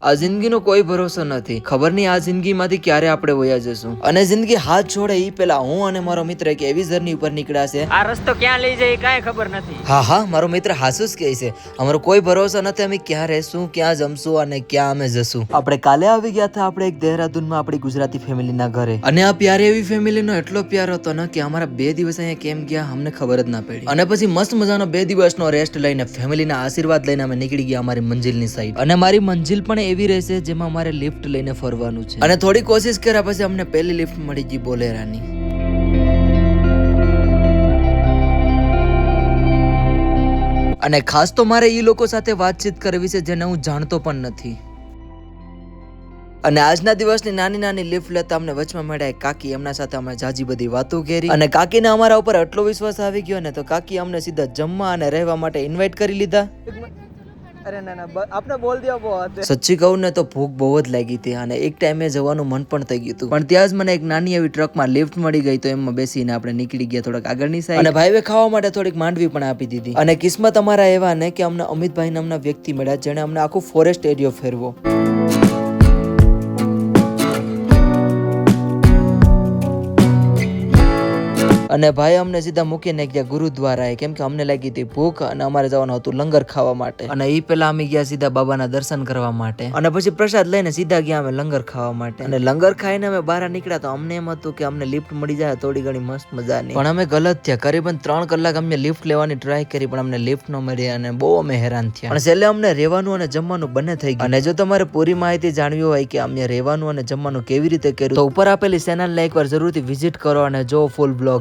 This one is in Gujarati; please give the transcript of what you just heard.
આ જિંદગીનો કોઈ ભરોસો નથી, ખબર નહીં આ જિંદગીમાંથી ક્યારે આપણે વયા જશું. અને જિંદગી હાથ છોડે ઈ પેલા હું અને મારો મિત્ર એક એવી જર્ની ઉપર નીકળ્યા છે, આ રસ્તો ક્યાં લઈ જાય કાંઈ ખબર નથી. હા મારો મિત્ર હાસુસ કહે છે, અમારો કોઈ ભરોસો નથી, અમે ક્યાં રહેશું, ક્યાં જમશું અને ક્યાં અમે જશું. આપણે કાલે આવી ગયા હતા આપણે એક દહેરાદૂનમાં આપણી ગુજરાતી ફેમિલીના ઘરે, અને આ પ્યારે એવી ફેમિલીનો એટલો પ્યાર હતો ને કે અમારા 2 દિવસ અહીંયા કેમ ગયા અમને ખબર જ ના પડી. અને પછી મસ્ત મજાનો 2 દિવસનો રેસ્ટ લઈને ફેમિલીના આશીર્વાદ લઈને અમે નીકળી ગયા અમારી મંજિલની સાઈડ. અને મારી મંજિલ પણ એવી રહેશે જેમાં અમારે લિફ્ટ લઈને ફરવાનું છે. અને થોડી કોશિશ કર્યા પછી અમને પહેલી લિફ્ટ મળી ગઈ બોલેરાની. અને ખાસ તો મારે ઈ લોકો સાથે વાતચીત કરવી છે જેને હું જાણતો પણ નથી. અને આજના દિવસની નાની નાની લિફ્ટ લેતા અમને વચમાં મળ્યા એક કાકી, એમના સાથે અમે જાજી બધી વાતો કરી. અને કાકીને અમારા ઉપર એટલો વિશ્વાસ આવી ગયો ને તો કાકી અમને સીધા જમવા અને રહેવા માટે ઇન્વાઇટ કરી લીધા. અરે ના આપને બોલ દિયા બહુ. સચ્ચી કહું ને તો ભૂખ બહુ જ લાગી હતી અને એક ટાઈમે જવાનું મન પણ થઈ ગયું હતું, પણ ત્યાં જ મને એક નાની એવી ટ્રકમાં લિફ્ટ મળી ગઈ તો એમાં બેસીને આપણે નીકળી ગયા થોડાક આગળની સાઈડ. અને ભાઈએ ખાવા માટે થોડીક માંડવી પણ આપી દીધી. અને કિસ્મત અમારા એવા ને કે અમને અમિતભાઈ નામના વ્યક્તિ મળ્યા જેણે અમને આખું ફોરેસ્ટ એરિયો ફેરવો. અને ભાઈ અમને સીધા મૂકીને ગયા ગુરુદ્વારાએ, કેમ કે અમને લાગી હતી ભૂખ અને અમારે જવાનું હતું લંગર ખાવા માટે. અને એ પેલા અમે ગયા સીધા બાબાના દર્શન કરવા માટે અને પછી પ્રસાદ લઈને સીધા ગયા અમે લંગર ખાવા માટે. અને લંગર ખાઈને અમે બહાર નીકળ્યા તો અમને એમ હતું કે અમને લિફ્ટ મળી જાય થોડી ઘણી મસ્ત મજાની, પણ અમે ગલત થયા. કરીબન 3 કલાક અમે લિફ્ટ લેવાની ટ્રાય કરી પણ અમને લિફ્ટ ન મળી અને બહુ અમે હેરાન થયા. અને છેલ્લે અમને રહેવાનું અને જમવાનું બંને થઈ ગયું. અને જો તમારે પૂરી માહિતી જાણવી હોય કે અમે રહેવાનું અને જમવાનું કેવી રીતે કર્યું તો ઉપર આપેલી ચેનલને એકવાર જરૂરથી વિઝિટ કરો અને જો ફૂલ બ્લોગ.